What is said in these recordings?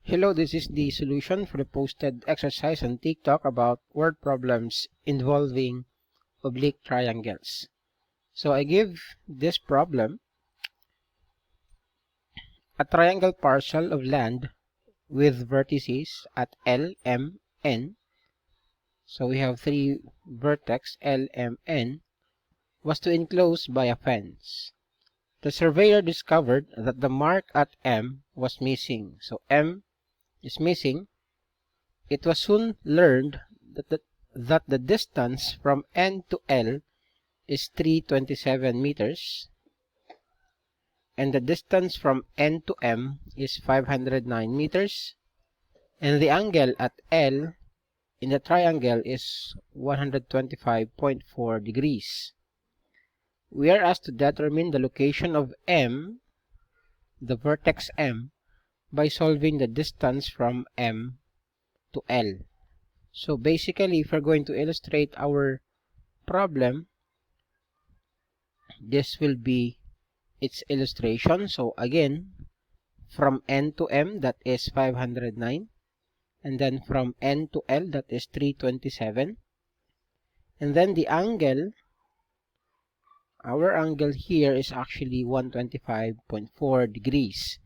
Hello, this is the solution for the posted exercise on TikTok about word problems involving oblique triangles. So I give this problem a triangle parcel of land with vertices at L, M, N. So we have three vertex L, M, N was to enclose by a fence. The surveyor discovered that the mark at M was missing. So M is missing. It was soon learned that the distance from N to L is 327 meters and the distance from N to M is 509 meters and the angle at L in the triangle is 125.4 degrees. We are asked to determine the location of M, the vertex M, by solving the distance from M to L. So basically, if we're going to illustrate our problem, this will be its illustration. So again, from N to M, that is 509. And then from N to L, that is 327. And then the angle, our angle here is actually 125.4 degrees.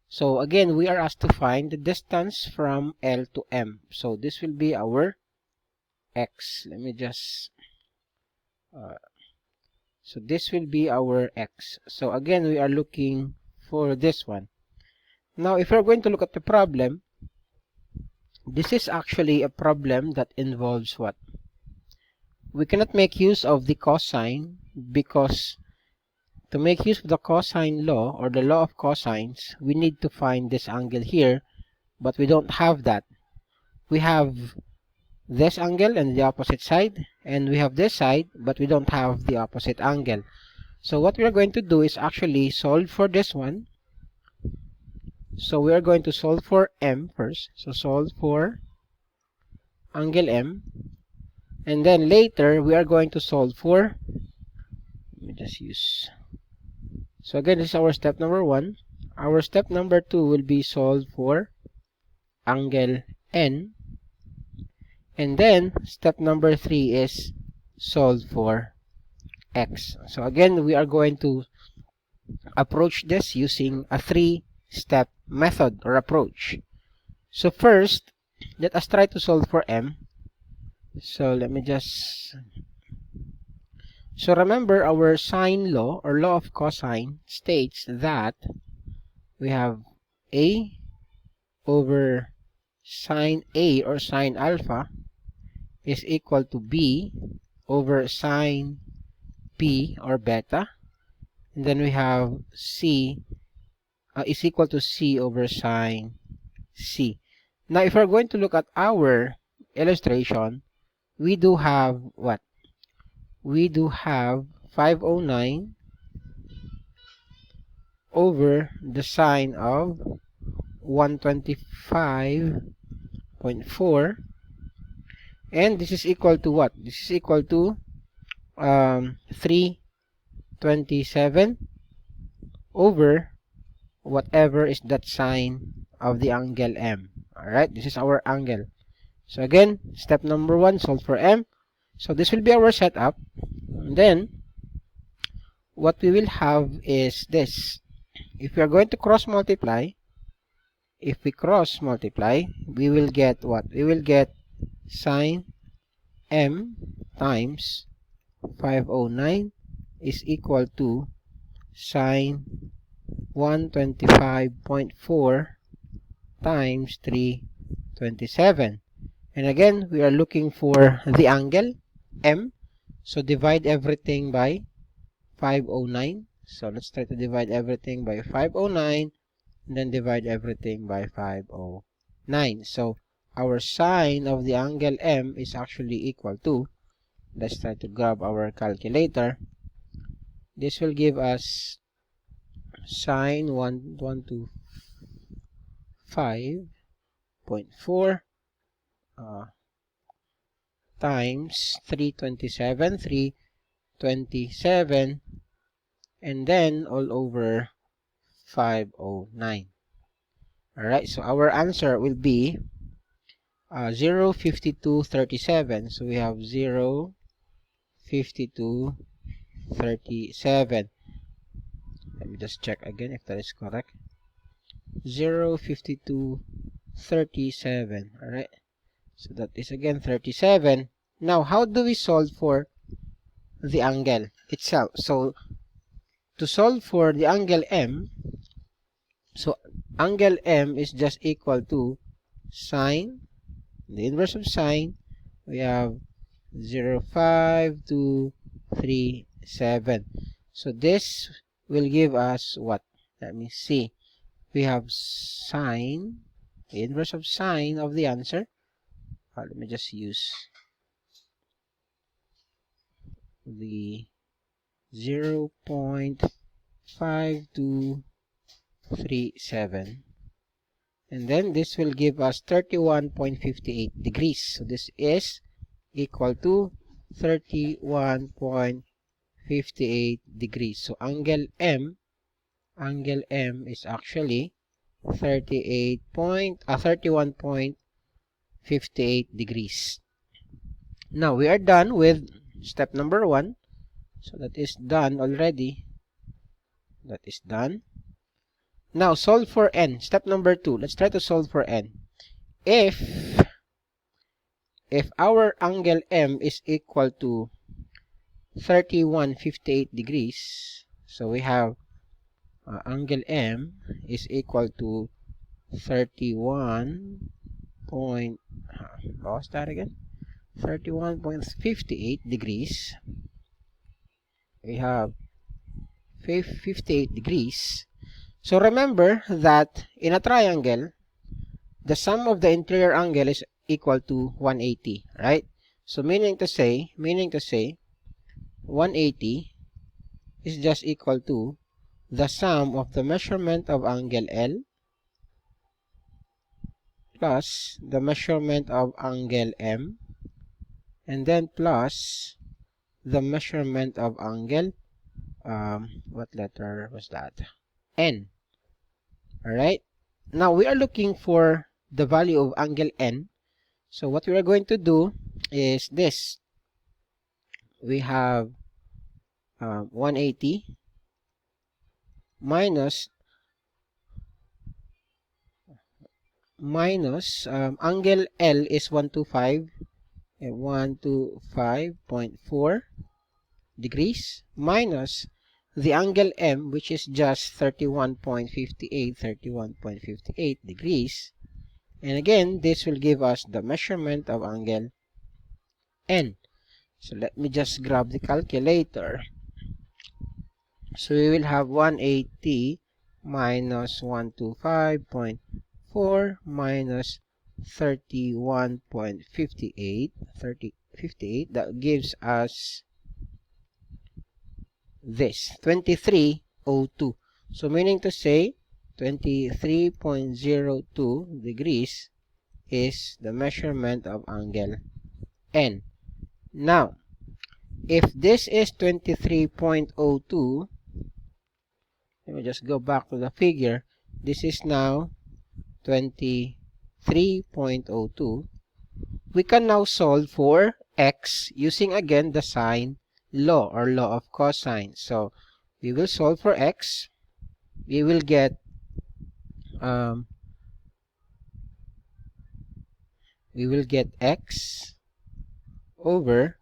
So again, we are asked to find the distance from L to M. So this will be our X. Let me just... so this will be our X. So again, we are looking for this one. Now, if we're going to look at the problem, this is actually a problem that involves what? We cannot make use of the cosine because to make use of the cosine law or the law of cosines, we need to find this angle here, but we don't have that. We have this angle and the opposite side, and we have this side, but we don't have the opposite angle. So what we are going to do is actually solve for this one. So we are going to solve for M first. So solve for angle M, and then later we are going to solve for, let me just use, so again, this is our step number 1. Our step number 2 will be solve for angle N. And then, step number 3 is solve for X. So again, we are going to approach this using a 3-step method or approach. So first, let us try to solve for M. So let me just... So remember, our sine law or law of cosine states that we have A over sine A or sine alpha is equal to B over sine B or beta, and then we have C is equal to C over sine C. Now if we're going to look at our illustration, we do have what? We do have 509 over the sine of 125.4, and this is equal to what? This is equal to 327 over whatever is that sine of the angle M. Alright, this is our angle. So again, step number 1, solve for M. So this will be our setup. And then, what we will have is this. If we are going to cross multiply, if we cross multiply, we will get what? We will get sine M times 509 is equal to sine 125.4 times 327. And again, we are looking for the angle M. So divide everything by 509. So let's try to divide everything by 509 and then divide everything by 509. So our sine of the angle M is actually equal to, let's try to grab our calculator. This will give us sine 125.4 times 327, and then all over 509. Alright, so our answer will be 0, 52, 37. So we have 0, 52, 37. Let me just check again if that is correct. 0, 52, 37. Alright, so that is again 37. Now, how do we solve for the angle itself? So, to solve for the angle M, so angle M is just equal to sine, the inverse of sine, we have 0, 5, 2, 3, 7. So this will give us what? Let me see. We have sine, the inverse of sine of the answer. Let me just use the 0.5237, and then this will give us 31.58 degrees. So this is equal to 31.58 degrees. So angle M is actually 31.58 degrees. Now we are done with step number 1. So that is done already. That is done. Now solve for n. Step number 2. Let's try to solve for n. If our angle M is equal to 31.58 degrees, so we have angle M is equal to 31.58 degrees. We have 58 degrees. So remember that in a triangle, the sum of the interior angle is equal to 180, right? So meaning to say 180 is just equal to the sum of the measurement of angle L plus the measurement of angle M, and then plus the measurement of angle what letter was that? N. Alright, now we are looking for the value of angle N. So what we are going to do is this. We have 180 minus angle L is 125.4 degrees minus the angle M, which is just 31.58 degrees, and again this will give us the measurement of angle N. So let me just grab the calculator. So we will have 180 minus 125.4 minus 31.58, that gives us this 2302. So meaning to say 23.02 degrees is the measurement of angle N. Now if this is 23.02, let me just go back to the figure. This is now 23.02. We can now solve for x using again the sine law or law of cosine. So we will solve for x. We will get x over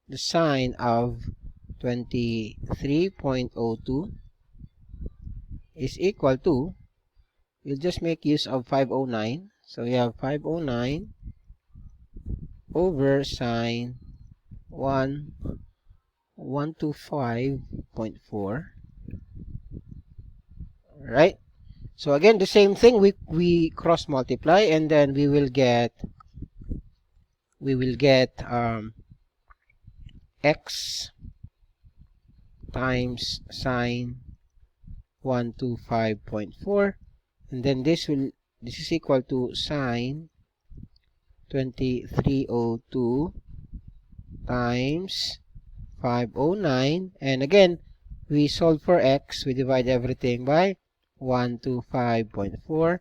the sine of 23.02 is equal to, we'll just make use of 509. So we have 509 over sine 125.4. Right? So again, the same thing, we cross multiply, and then we will get x times sine 125.4, and then this is equal to sine 2302 times 509, and again we solve for x, we divide everything by 125.4,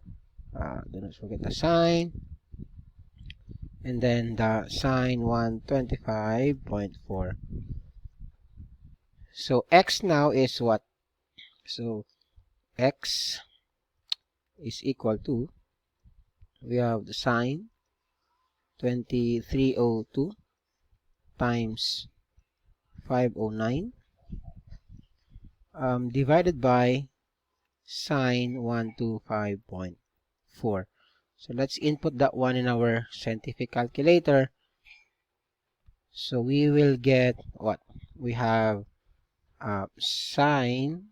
Do not forget the sign. And then the sine 125.4. So x now is what? So x is equal to, we have the sine 2302 times 509 divided by sine 125.4. So let's input that one in our scientific calculator. So we will get what? We have sine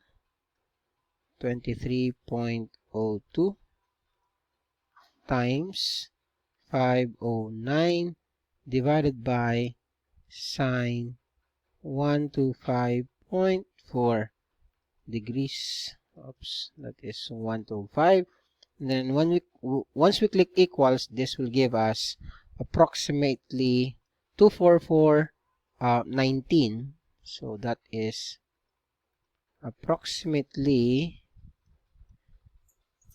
23.02 times 509 divided by sine 125.4 degrees. Oops, that is 125. And then once we click equals, this will give us approximately 244.19. So that is approximately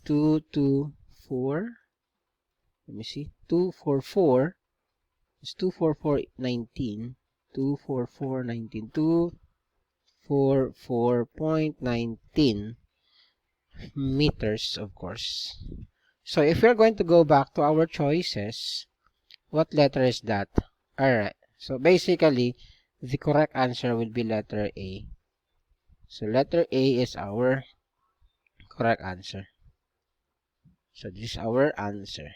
224. Let me see. 244 is 244.19. 244.19. 244.19 meters, of course. So if we're going to go back to our choices, what letter is that? Alright, so basically the correct answer will be letter A. So letter A is our correct answer. So this is our answer.